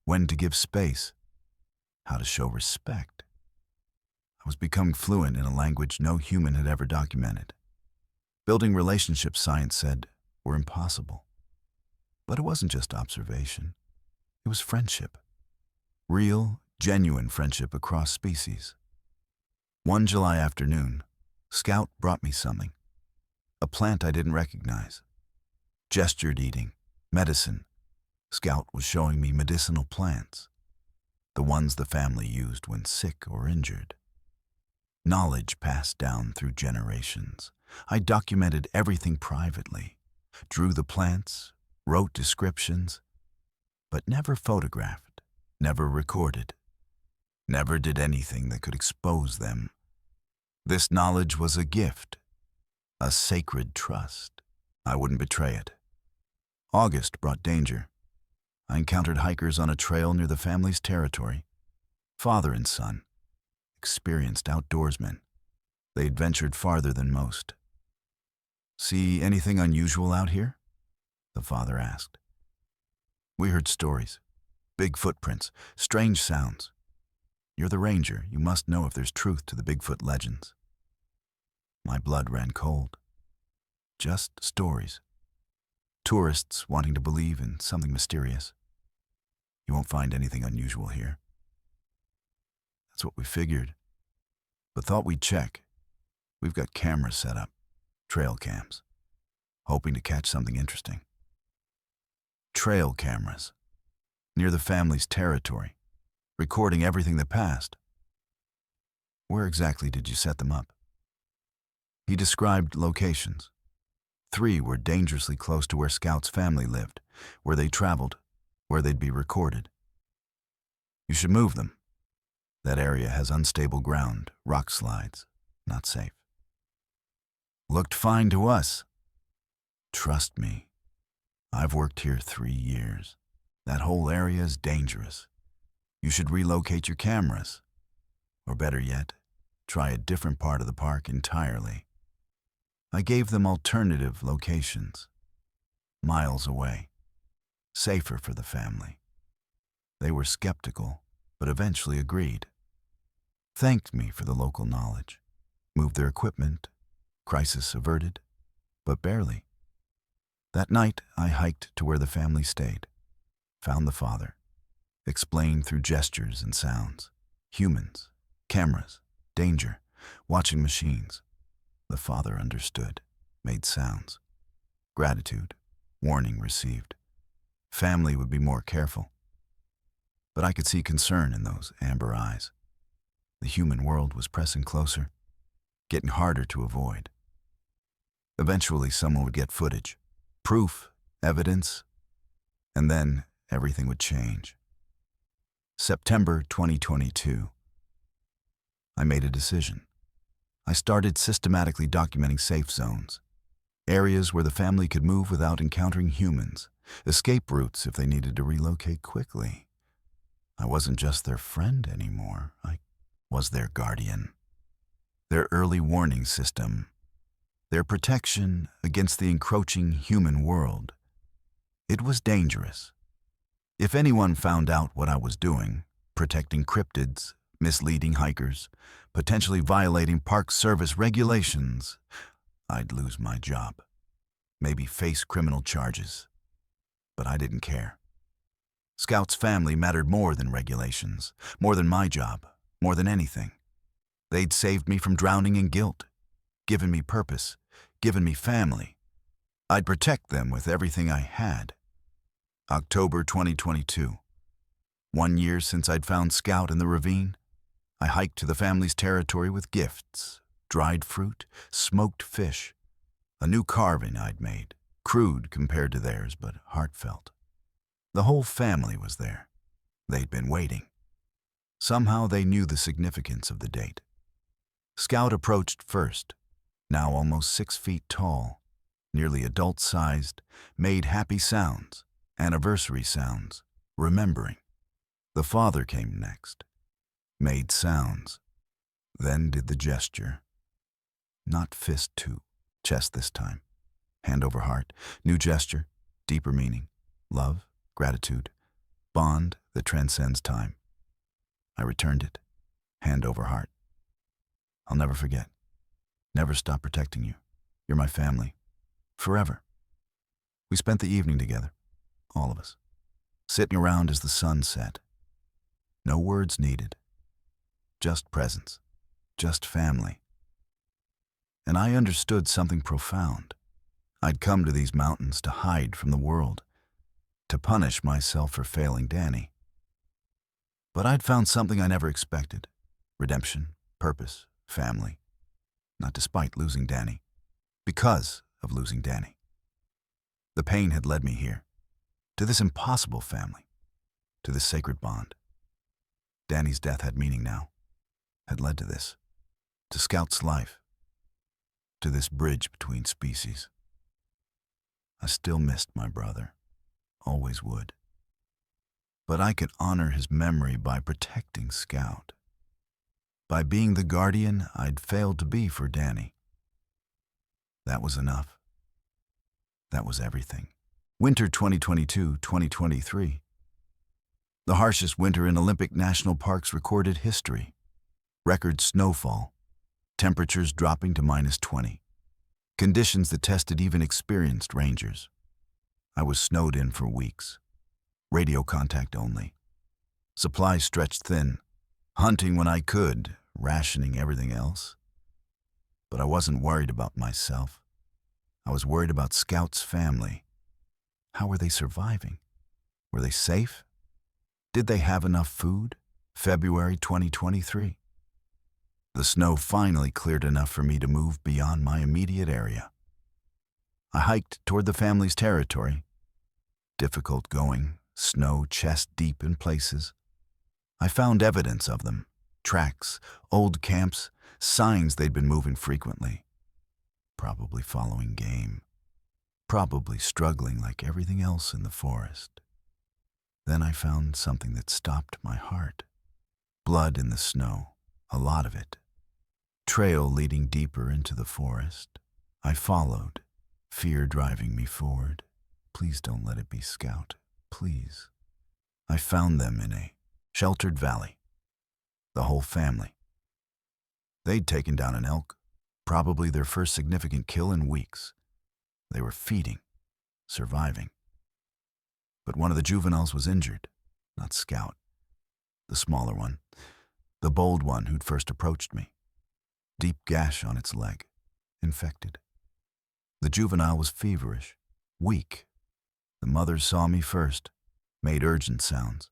A: when to give space, how to show respect. I was becoming fluent in a language no human had ever documented. Building relationships, science said, were impossible. But it wasn't just observation. It was friendship. Real, genuine friendship across species. One July afternoon, Scout brought me something. A plant I didn't recognize. Gestured eating, medicine. Scout was showing me medicinal plants, the ones the family used when sick or injured. Knowledge passed down through generations. I documented everything privately, drew the plants, wrote descriptions, but never photographed, never recorded, never did anything that could expose them. This knowledge was a gift, a sacred trust. I wouldn't betray it. August brought danger. I encountered hikers on a trail near the family's territory, father and son, experienced outdoorsmen. They'd ventured farther than most. "See anything unusual out here?" the father asked. "We heard stories, big footprints, strange sounds. You're the ranger. You must know if there's truth to the Bigfoot legends." My blood ran cold. Just stories. Tourists wanting to believe in something mysterious. You won't find anything unusual here. That's what we figured, but thought we'd check. We've got cameras set up, trail cams, hoping to catch something interesting. Trail cameras, near the family's territory, recording everything that passed. Where exactly did you set them up? He described locations. 3 were dangerously close to where Scout's family lived, where they traveled, where they'd be recorded. You should move them. That area has unstable ground, rock slides, not safe. Looked fine to us. Trust me, I've worked here 3 years. That whole area is dangerous. You should relocate your cameras. Or better yet, try a different part of the park entirely. I gave them alternative locations, miles away, safer for the family. They were skeptical, but eventually agreed. Thanked me for the local knowledge, moved their equipment, crisis averted, but barely. That night, I hiked to where the family stayed, found the father, explained through gestures and sounds, humans, cameras, danger, watching machines. The father understood, made sounds. Gratitude, warning received. Family would be more careful. But I could see concern in those amber eyes. The human world was pressing closer, getting harder to avoid. Eventually, someone would get footage, proof, evidence, and then everything would change. September 2022. I made a decision. I started systematically documenting safe zones, areas where the family could move without encountering humans, escape routes if they needed to relocate quickly. I wasn't just their friend anymore. I was their guardian, their early warning system, their protection against the encroaching human world. It was dangerous. If anyone found out what I was doing, protecting cryptids, misleading hikers, potentially violating Park Service regulations, I'd lose my job, maybe face criminal charges. But I didn't care. Scout's family mattered more than regulations, more than my job, more than anything. They'd saved me from drowning in guilt, given me purpose, given me family. I'd protect them with everything I had. October 2022. 1 year since I'd found Scout in the ravine, I hiked to the family's territory with gifts, dried fruit, smoked fish, a new carving I'd made, crude compared to theirs, but heartfelt. The whole family was there. They'd been waiting. Somehow they knew the significance of the date. Scout approached first, now almost 6 feet tall, nearly adult-sized, made happy sounds, anniversary sounds, remembering. The father came next, made sounds, then did the gesture. Not fist to chest this time. Hand over heart, new gesture, deeper meaning, love, gratitude, bond that transcends time. I returned it, hand over heart. I'll never forget. Never stop protecting you. You're my family. Forever. We spent the evening together, all of us, sitting around as the sun set. No words needed. Just presence. Just family. And I understood something profound. I'd come to these mountains to hide from the world, to punish myself for failing Danny. But I'd found something I never expected. Redemption, purpose, family. Not despite losing Danny. Because of losing Danny. The pain had led me here. To this impossible family. To this sacred bond. Danny's death had meaning now. Had led to this. To Scout's life. To this bridge between species. I still missed my brother. Always would. But I could honor his memory by protecting Scout. By being the guardian I'd failed to be for Danny. That was enough. That was everything. Winter 2022-2023. The harshest winter in Olympic National Park's recorded history. Record snowfall. Temperatures dropping to -20. Conditions that tested even experienced rangers. I was snowed in for weeks. Radio contact only. Supplies stretched thin. Hunting when I could, rationing everything else. But I wasn't worried about myself. I was worried about Scout's family. How were they surviving? Were they safe? Did they have enough food? February 2023. The snow finally cleared enough for me to move beyond my immediate area. I hiked toward the family's territory. Difficult going, snow chest deep in places. I found evidence of them, tracks, old camps, signs they'd been moving frequently. Probably following game. Probably struggling like everything else in the forest. Then I found something that stopped my heart. Blood in the snow, a lot of it. Trail leading deeper into the forest. I followed, fear driving me forward. Please don't let it be Scout, please. I found them in a sheltered valley. The whole family. They'd taken down an elk, probably their first significant kill in weeks. They were feeding, surviving. But one of the juveniles was injured, not Scout. The smaller one, the bold one who'd first approached me. Deep gash on its leg, infected. The juvenile was feverish, weak. The mother saw me first, made urgent sounds,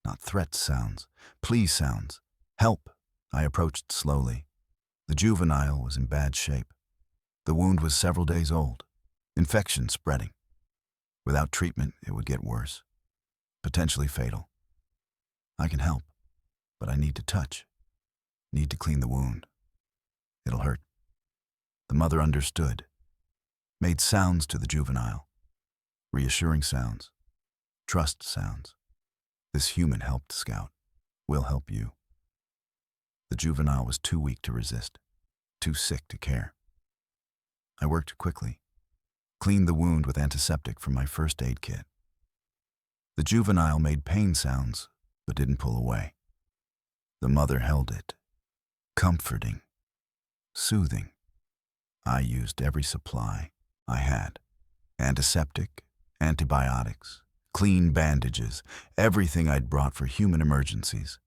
A: not threat sounds, plea sounds. Help! I approached slowly. The juvenile was in bad shape. The wound was several days old, infection spreading. Without treatment, it would get worse, potentially fatal. I can help, but I need to touch, need to clean the wound. It'll hurt. The mother understood, made sounds to the juvenile, reassuring sounds, trust sounds. This human helped Scout, will help you. The juvenile was too weak to resist, too sick to care. I worked quickly, cleaned the wound with antiseptic from my first aid kit. The juvenile made pain sounds, but didn't pull away. The mother held it, comforting, soothing. I used every supply I had. Antiseptic, antibiotics, clean bandages, everything I'd brought for human emergencies,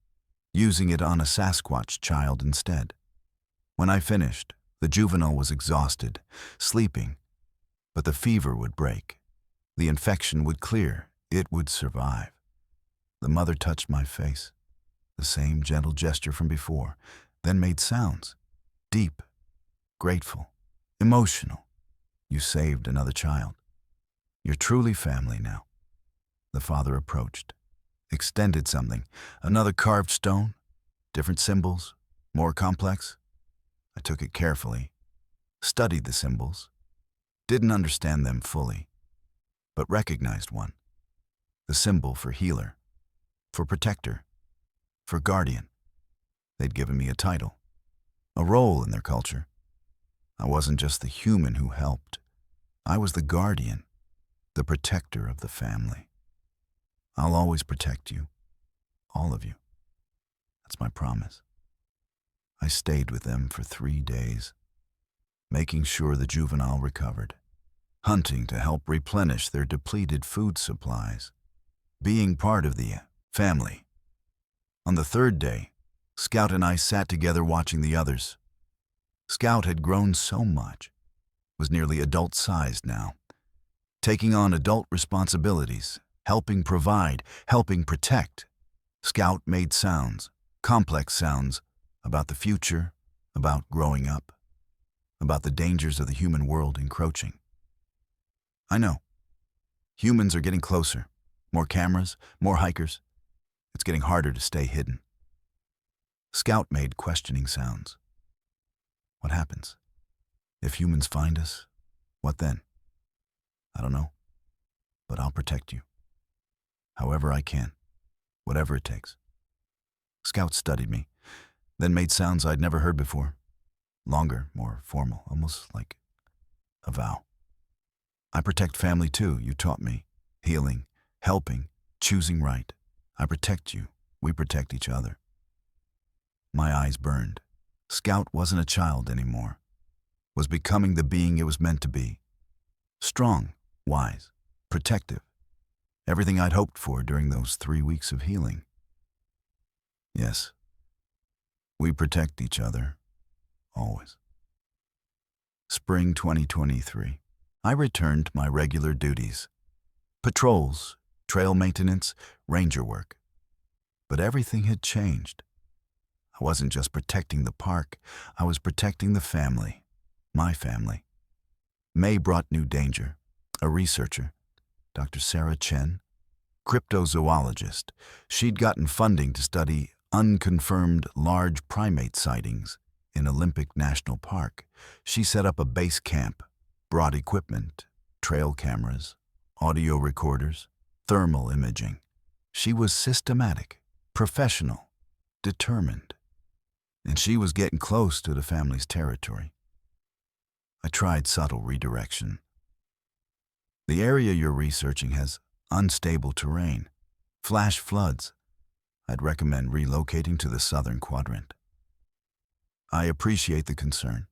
A: using it on a Sasquatch child instead. When I finished, the juvenile was exhausted, sleeping, but the fever would break. The infection would clear. It would survive. The mother touched my face, the same gentle gesture from before, then made sounds, deep, grateful, emotional. You saved another child. You're truly family now. The father approached, extended something, another carved stone, different symbols, more complex. I took it carefully, studied the symbols, didn't understand them fully, but recognized one. The symbol for healer, for protector, for guardian. They'd given me a title, a role in their culture. I wasn't just the human who helped. I was the guardian, the protector of the family. I'll always protect you, all of you. That's my promise. I stayed with them for 3 days, making sure the juvenile recovered, hunting to help replenish their depleted food supplies, being part of the family. On the 3rd day, Scout and I sat together watching the others. Scout had grown so much, was nearly adult-sized now, taking on adult responsibilities, helping provide, helping protect. Scout made sounds, complex sounds, about the future, about growing up, about the dangers of the human world encroaching. I know. Humans are getting closer. More cameras, more hikers. It's getting harder to stay hidden. Scout made questioning sounds. What happens? If humans find us, what then? I don't know, but I'll protect you. However I can, whatever it takes. Scout studied me, then made sounds I'd never heard before. Longer, more formal, almost like a vow. I protect family too, you taught me. Healing, helping, choosing right. I protect you. We protect each other. My eyes burned. Scout wasn't a child anymore. Was becoming the being it was meant to be. Strong, wise, protective. Everything I'd hoped for during those 3 weeks of healing. Yes, we protect each other, always. Spring 2023. I returned to my regular duties. Patrols, trail maintenance, ranger work. But everything had changed. I wasn't just protecting the park, I was protecting the family, my family. May brought new danger. A researcher, Dr. Sarah Chen, cryptozoologist. She'd gotten funding to study unconfirmed large primate sightings in Olympic National Park. She set up a base camp, brought equipment, trail cameras, audio recorders, thermal imaging. She was systematic, professional, determined. And she was getting close to the family's territory. I tried subtle redirection. The area you're researching has unstable terrain, flash floods. I'd recommend relocating to the southern quadrant. I appreciate the concern,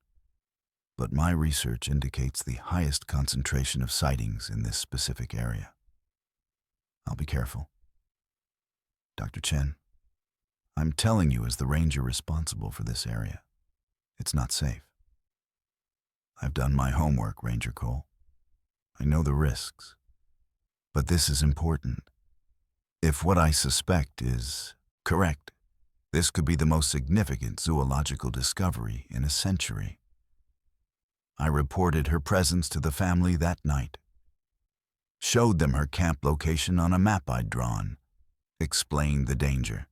A: but my research indicates the highest concentration of sightings in this specific area. I'll be careful. Dr. Chen, I'm telling you as the ranger responsible for this area. It's not safe. I've done my homework, Ranger Cole. I know the risks. But this is important. If what I suspect is correct, this could be the most significant zoological discovery in a century. I reported her presence to the family that night. Showed them her camp location on a map I'd drawn. Explained the danger.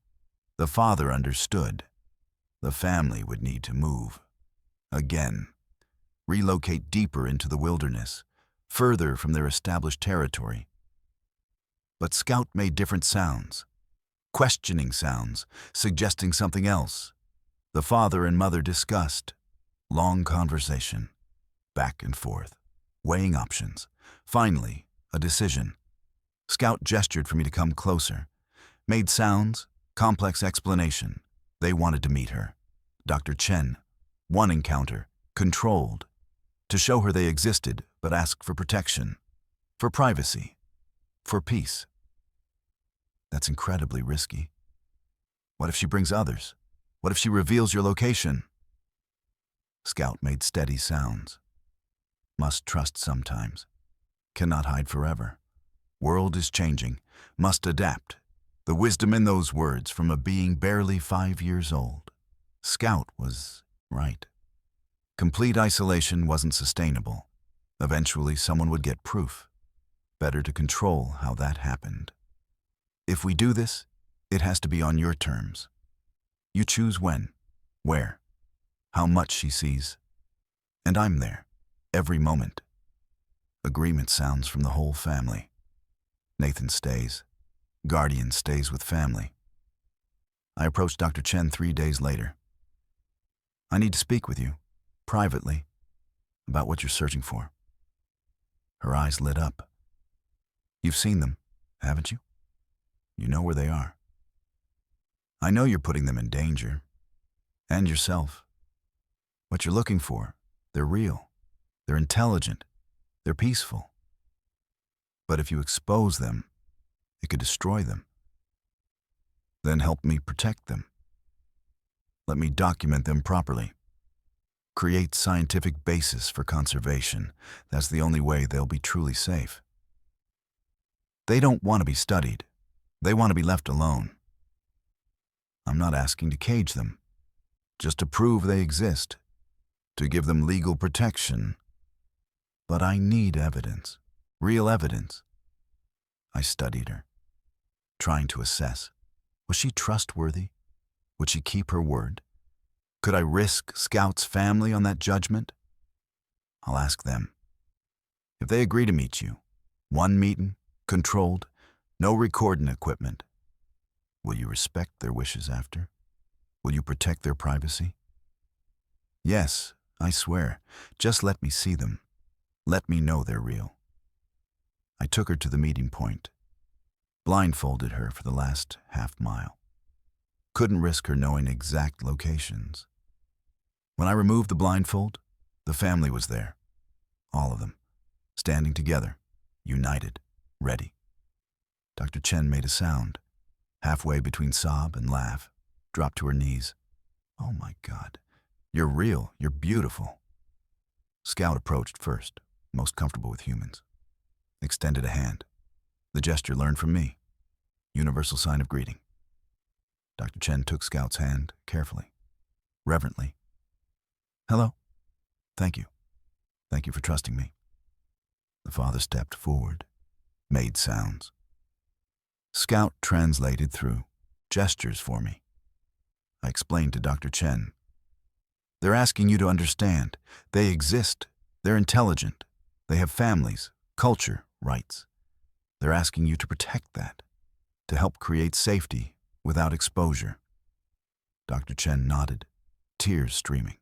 A: The father understood. The family would need to move. Again. Relocate deeper into the wilderness, further from their established territory. But Scout made different sounds. Questioning sounds, suggesting something else. The father and mother discussed. Long conversation. Back and forth. Weighing options. Finally, a decision. Scout gestured for me to come closer. Made sounds. Complex explanation. They wanted to meet her. Dr. Chen. One encounter. Controlled. To show her they existed, but asked for protection. For privacy. For peace. That's incredibly risky. What if she brings others? What if she reveals your location? Scout made steady sounds. Must trust sometimes. Cannot hide forever. World is changing. Must adapt. The wisdom in those words from a being barely 5 years old. Scout was right. Complete isolation wasn't sustainable. Eventually, someone would get proof. Better to control how that happened. If we do this, it has to be on your terms. You choose when, where, how much she sees. And I'm there, every moment. Agreement sounds from the whole family. Nathan stays. Guardian stays with family. I approached Dr. Chen 3 days later. I need to speak with you, privately, about what you're searching for. Her eyes lit up. You've seen them, haven't you? You know where they are. I know you're putting them in danger, and yourself. What you're looking for, they're real, they're intelligent, they're peaceful. But if you expose them, it could destroy them. Then help me protect them. Let me document them properly. Create scientific basis for conservation. That's the only way they'll be truly safe. They don't want to be studied. They want to be left alone. I'm not asking to cage them, just to prove they exist, to give them legal protection. But I need evidence, real evidence. I studied her, trying to assess. Was she trustworthy? Would she keep her word? Could I risk Scout's family on that judgment? I'll ask them. If they agree to meet you, one meeting, controlled, no recording equipment, will you respect their wishes after? Will you protect their privacy? Yes, I swear. Just let me see them. Let me know they're real. I took her to the meeting point, blindfolded her for the last half-mile. Couldn't risk her knowing exact locations. When I removed the blindfold, the family was there. All of them, standing together, united, ready. Dr. Chen made a sound, halfway between sob and laugh, dropped to her knees. Oh my God, you're real, you're beautiful. Scout approached first, most comfortable with humans. Extended a hand. The gesture learned from me. Universal sign of greeting. Dr. Chen took Scout's hand carefully, reverently. Hello. Thank you. Thank you for trusting me. The father stepped forward, made sounds. Scout translated through gestures for me. I explained to Dr. Chen. They're asking you to understand. They exist. They're intelligent. They have families, culture, rights. They're asking you to protect that, to help create safety without exposure. Dr. Chen nodded, tears streaming.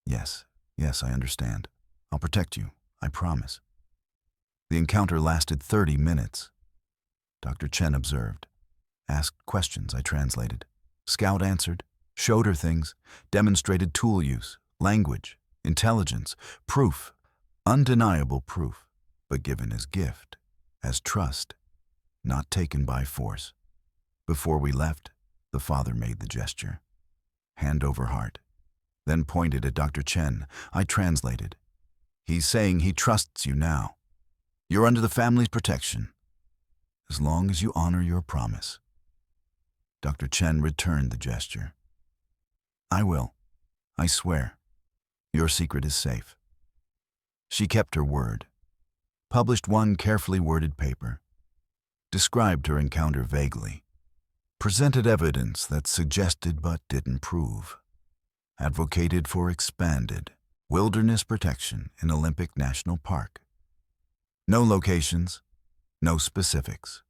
A: Yes, I understand. I'll protect you, I promise. The encounter lasted 30 minutes. Dr. Chen observed, asked questions I translated. Scout answered, showed her things, demonstrated tool use, language, intelligence, proof, undeniable proof, but given as gift, as trust, not taken by force. Before we left, the father made the gesture, hand over heart, then pointed at Dr. Chen. I translated. He's saying he trusts you now. You're under the family's protection, as long as you honor your promise. Dr. Chen returned the gesture. I will. I swear. Your secret is safe. She kept her word, published one carefully worded paper, described her encounter vaguely, presented evidence that suggested but didn't prove, advocated for expanded wilderness protection in Olympic National Park. No locations, no specifics.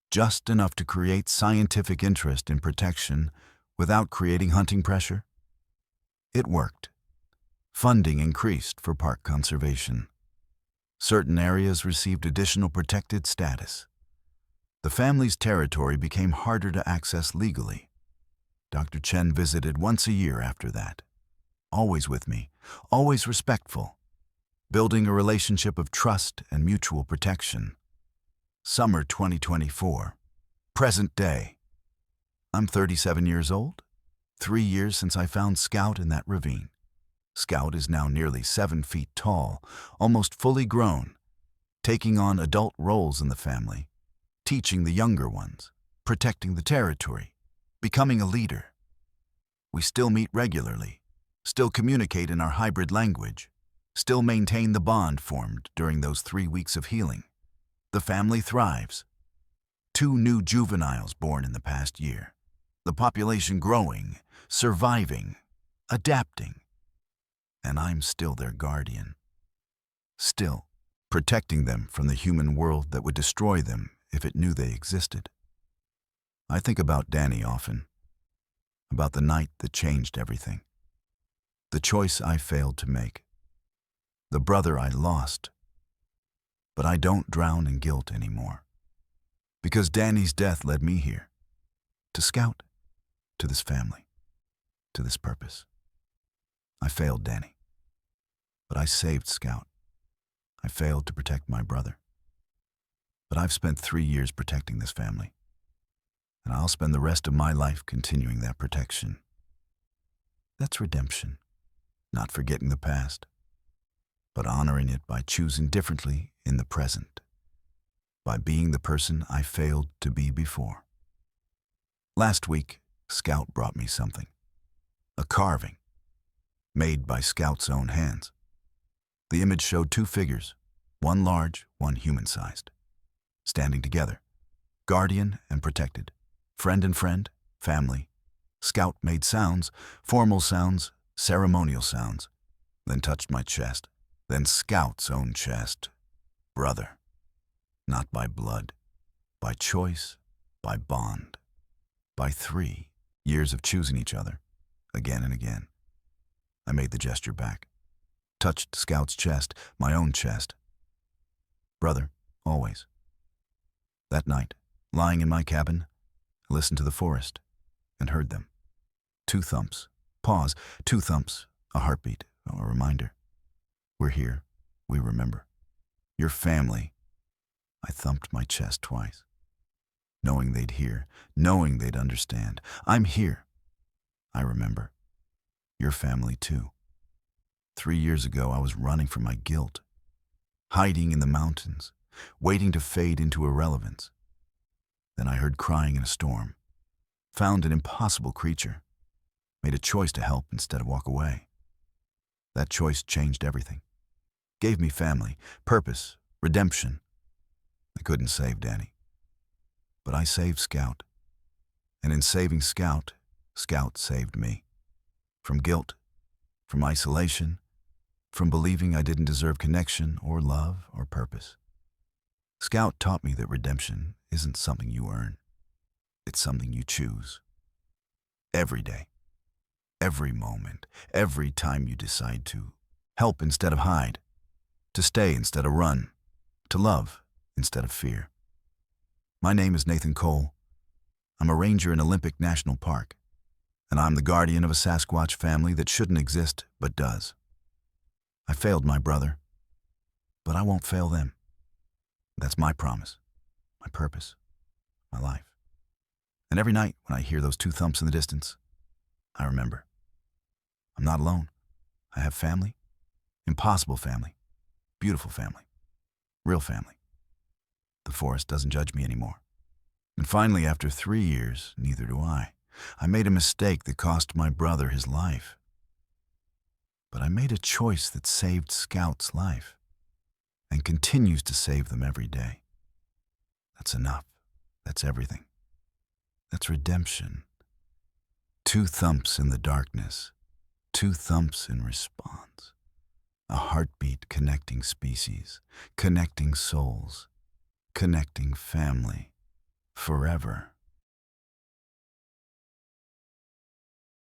A: Just enough to create scientific interest in protection without creating hunting pressure. It worked. Funding increased for park conservation. Certain areas received additional protected status. The family's territory became harder to access legally. Dr. Chen visited once a year after that. Always with me, always respectful, building a relationship of trust and mutual protection. Summer 2024. Present day. I'm 37 years old. 3 years since I found Scout in that ravine. Scout is now nearly 7 feet tall, almost fully grown, taking on adult roles in the family, teaching the younger ones, protecting the territory, becoming a leader. We still meet regularly, still communicate in our hybrid language, still maintain the bond formed during those 3 weeks of healing. The family thrives. 2 new juveniles born in the past year. The population growing, surviving, adapting. And I'm still their guardian. Still protecting them from the human world that would destroy them if it knew they existed. I think about Danny often, about the night that changed everything, the choice I failed to make, the brother I lost. But I don't drown in guilt anymore, because Danny's death led me here, to Scout, to this family, to this purpose. I failed Danny, but I saved Scout. I failed to protect my brother. But I've spent 3 years protecting this family, and I'll spend the rest of my life continuing that protection. That's redemption, not forgetting the past, but honoring it by choosing differently in the present, by being the person I failed to be before. Last week, Scout brought me something, a carving, made by Scout's own hands. The image showed 2 figures, one large, one human-sized, standing together, guardian and protected, friend and friend, family. Scout made sounds, formal sounds, ceremonial sounds, then touched my chest, then Scout's own chest. Brother, not by blood, by choice, by bond, by 3 years of choosing each other, again and again. I made the gesture back, touched Scout's chest, my own chest. Brother, always. That night, lying in my cabin, I listened to the forest and heard them. 2 thumps, pause, 2 thumps, a heartbeat, a reminder. We're here, we remember. Your family. I thumped my chest twice, knowing they'd hear, knowing they'd understand. I'm here. I remember. Your family too. 3 years ago, I was running from my guilt, hiding in the mountains, waiting to fade into irrelevance. Then I heard crying in a storm, found an impossible creature, made a choice to help instead of walk away. That choice changed everything, gave me family, purpose, redemption. I couldn't save Danny, but I saved Scout. And in saving Scout, Scout saved me. From guilt, from isolation, from believing I didn't deserve connection or love or purpose. Scout taught me that redemption isn't something you earn. It's something you choose. Every day, every moment, every time you decide to help instead of hide, to stay instead of run, to love instead of fear. My name is Nathan Cole. I'm a ranger in Olympic National Park, and I'm the guardian of a Sasquatch family that shouldn't exist but does. I failed my brother, but I won't fail them. That's my promise, my purpose, my life. And every night when I hear those 2 thumps in the distance, I remember. I'm not alone. I have family, impossible family, beautiful family, real family. The forest doesn't judge me anymore. And finally, after 3 years, neither do I. I made a mistake that cost my brother his life. But I made a choice that saved Scout's life and continues to save them every day. That's enough. That's everything. That's redemption. 2 thumps in the darkness, 2 thumps in response. A heartbeat connecting species, connecting souls, connecting family, forever.